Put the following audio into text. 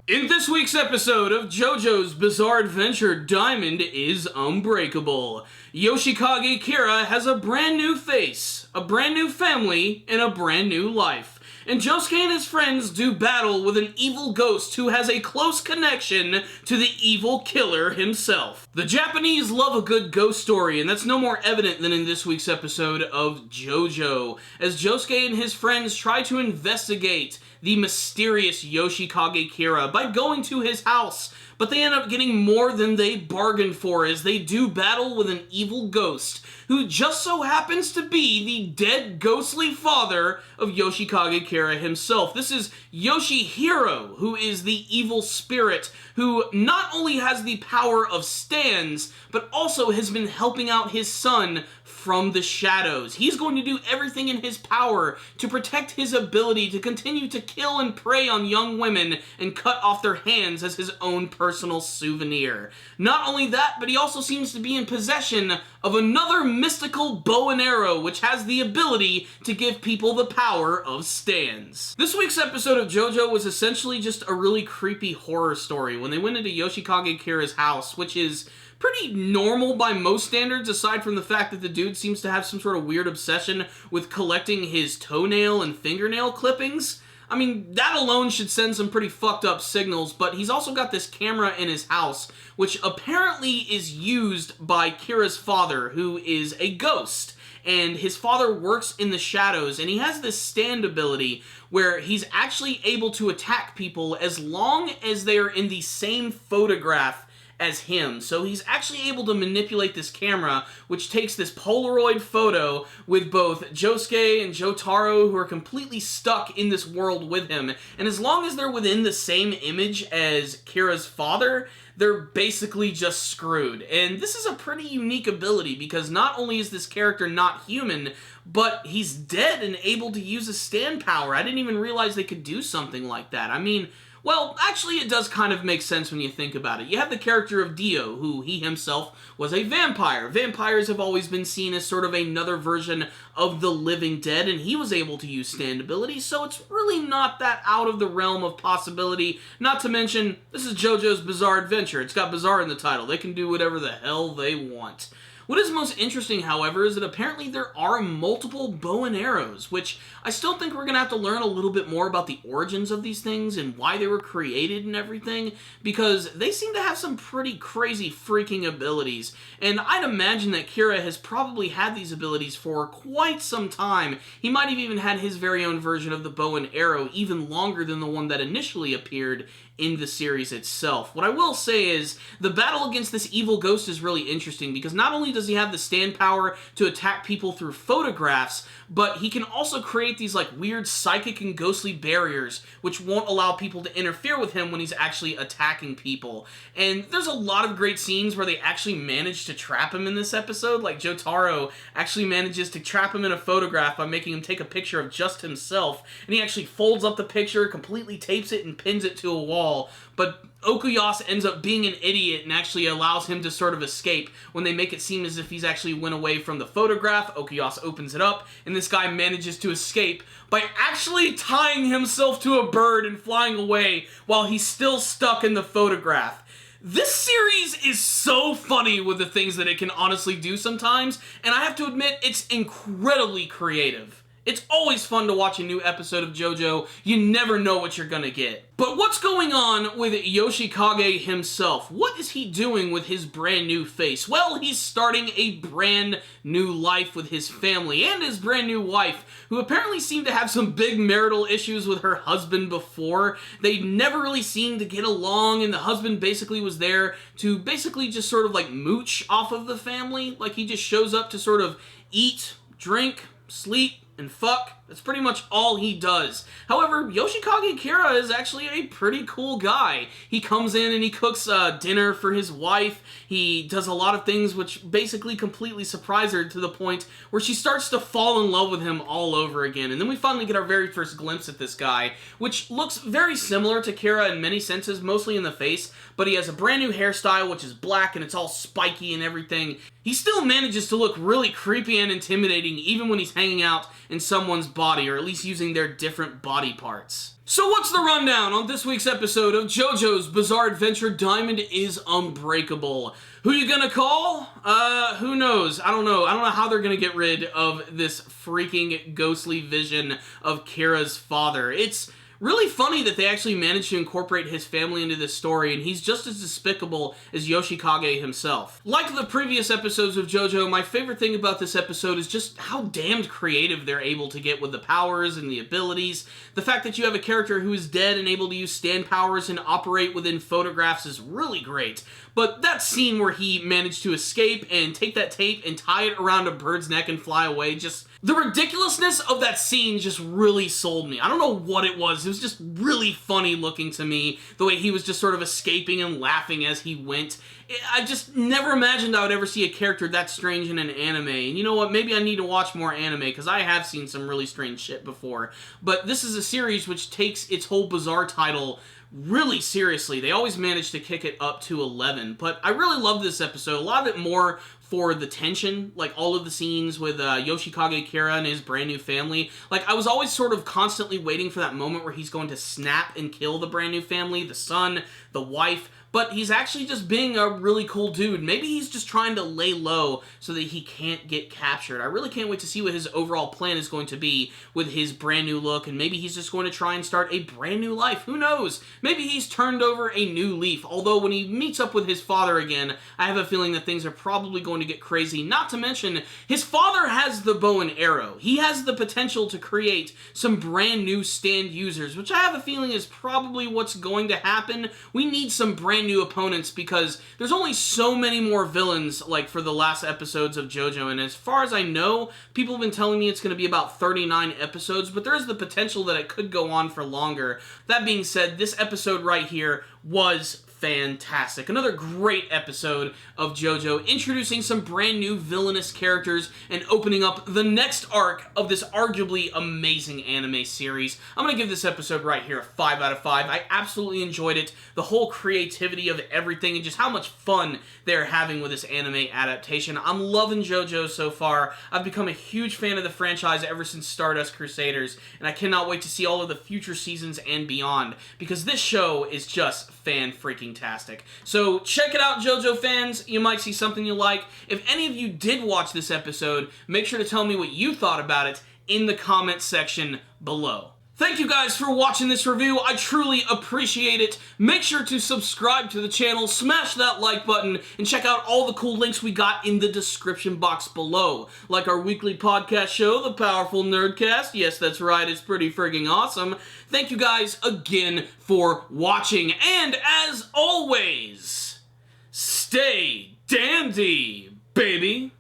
In this week's episode of JoJo's Bizarre Adventure, Diamond is Unbreakable. Yoshikage Kira has a brand new face, a brand new family, and a brand new life. And Josuke and his friends do battle with an evil ghost who has a close connection to the evil killer himself. The Japanese love a good ghost story, and that's no more evident than in this week's episode of JoJo, as Josuke and his friends try to investigate the mysterious Yoshikage Kira by going to his house, but they end up getting more than they bargained for as they do battle with an evil ghost who just so happens to be the dead ghostly father of Yoshikage Kira himself. This is Yoshihiro, who is the evil spirit who not only has the power of stands, but also has been helping out his son from the shadows. He's going to do everything in his power to protect his ability to continue to kill and prey on young women and cut off their hands as his own personal souvenir. Not only that, but he also seems to be in possession of another mystical bow and arrow, which has the ability to give people the power of stands. This week's episode of JoJo was essentially just a really creepy horror story when they went into Yoshikage Kira's house, which is pretty normal by most standards, aside from the fact that the dude seems to have some sort of weird obsession with collecting his toenail and fingernail clippings. I mean, that alone should send some pretty fucked up signals, but he's also got this camera in his house, which apparently is used by Kira's father, who is a ghost. And his father works in the shadows, and he has this stand ability where he's actually able to attack people as long as they are in the same photograph as him. So he's actually able to manipulate this camera, which takes this Polaroid photo with both Josuke and Jotaro, who are completely stuck in this world with him. And as long as they're within the same image as Kira's father, they're basically just screwed. And this is a pretty unique ability, because not only is this character not human, but he's dead and able to use a stand power. I didn't even realize they could do something like that. I mean, well, actually, it does kind of make sense when you think about it. You have the character of Dio, who he himself was a vampire. Vampires have always been seen as sort of another version of the living dead, and he was able to use stand ability, so it's really not that out of the realm of possibility. Not to mention, this is JoJo's Bizarre Adventure. It's got bizarre in the title. They can do whatever the hell they want. What is most interesting, however, is that apparently there are multiple bow and arrows, which I still think we're going to have to learn a little bit more about the origins of these things and why they were created and everything, because they seem to have some pretty crazy freaking abilities. And I'd imagine that Kira has probably had these abilities for quite some time. He might have even had his very own version of the bow and arrow even longer than the one that initially appeared in the series itself. What I will say is, the battle against this evil ghost is really interesting, because not only does he have the stand power to attack people through photographs, but he can also create these like weird psychic and ghostly barriers, which won't allow people to interfere with him when he's actually attacking people. And there's a lot of great scenes where they actually manage to trap him in this episode, like Jotaro actually manages to trap him in a photograph by making him take a picture of just himself, and he actually folds up the picture, completely tapes it, and pins it to a wall. But Okuyasa ends up being an idiot and actually allows him to sort of escape when they make it seem as if he's actually went away from the photograph. Okuyasa opens it up, and this guy manages to escape by actually tying himself to a bird and flying away while he's still stuck in the photograph. This series is so funny with the things that it can honestly do sometimes, and I have to admit, it's incredibly creative. It's always fun to watch a new episode of JoJo. You never know what you're gonna get. But what's going on with Yoshikage himself? What is he doing with his brand new face? Well, he's starting a brand new life with his family and his brand new wife, who apparently seemed to have some big marital issues with her husband before. They never really seemed to get along, and the husband basically was there to basically just sort of like mooch off of the family. Like, he just shows up to sort of eat, drink, sleep, and fuck. That's pretty much all he does. However, Yoshikage Kira is actually a pretty cool guy. He comes in and he cooks dinner for his wife. He does a lot of things which basically completely surprise her to the point where she starts to fall in love with him all over again. And then we finally get our very first glimpse at this guy, which looks very similar to Kira in many senses, mostly in the face, but he has a brand new hairstyle which is black and it's all spiky and everything. He still manages to look really creepy and intimidating even when he's hanging out in someone's body, or at least using their different body parts. So what's the rundown on this week's episode of JoJo's Bizarre Adventure Diamond is Unbreakable? Who you gonna call? Who knows? I don't know. I don't know how they're gonna get rid of this freaking ghostly vision of Kira's father. It's really funny that they actually managed to incorporate his family into this story, and he's just as despicable as Yoshikage himself. Like the previous episodes of JoJo, my favorite thing about this episode is just how damned creative they're able to get with the powers and the abilities. The fact that you have a character who is dead and able to use stand powers and operate within photographs is really great. But that scene where he managed to escape and take that tape and tie it around a bird's neck and fly away, just the ridiculousness of that scene just really sold me. I don't know what it was. It was just really funny looking to me, the way he was just sort of escaping and laughing as he went. I just never imagined I would ever see a character that strange in an anime. And you know what? Maybe I need to watch more anime, because I have seen some really strange shit before. But this is a series which takes its whole bizarre title really seriously. They always manage to kick it up to 11. But I really love this episode. A lot of it more for the tension, like all of the scenes with Yoshikage Kira and his brand new family. Like, I was always sort of constantly waiting for that moment where he's going to snap and kill the brand new family, the son, the wife, but he's actually just being a really cool dude. Maybe he's just trying to lay low so that he can't get captured. I really can't wait to see what his overall plan is going to be with his brand new look, and maybe he's just going to try and start a brand new life. Who knows? Maybe he's turned over a new leaf, although when he meets up with his father again, I have a feeling that things are probably going to get crazy. Not to mention, his father has the bow and arrow. He has the potential to create some brand new stand users, which I have a feeling is probably what's going to happen. We need some brand new opponents, because there's only so many more villains, like, for the last episodes of JoJo, and as far as I know, people have been telling me it's going to be about 39 episodes, but there is the potential that it could go on for longer. That being said, this episode right here was fantastic. Another great episode of JoJo, introducing some brand new villainous characters and opening up the next arc of this arguably amazing anime series. I'm going to give this episode right here a 5 out of 5. I absolutely enjoyed it. The whole creativity of everything and just how much fun they're having with this anime adaptation. I'm loving JoJo so far. I've become a huge fan of the franchise ever since Stardust Crusaders, and I cannot wait to see all of the future seasons and beyond, because this show is just fan-freaking-tastic. So check it out, JoJo fans. You might see something you like. If any of you did watch this episode, make sure to tell me what you thought about it in the comments section below. Thank you guys for watching this review. I truly appreciate it. Make sure to subscribe to the channel, smash that like button, and check out all the cool links we got in the description box below. Like our weekly podcast show, The Powerful Nerdcast. Yes, that's right, it's pretty friggin' awesome. Thank you guys again for watching, and as always, stay dandy, baby.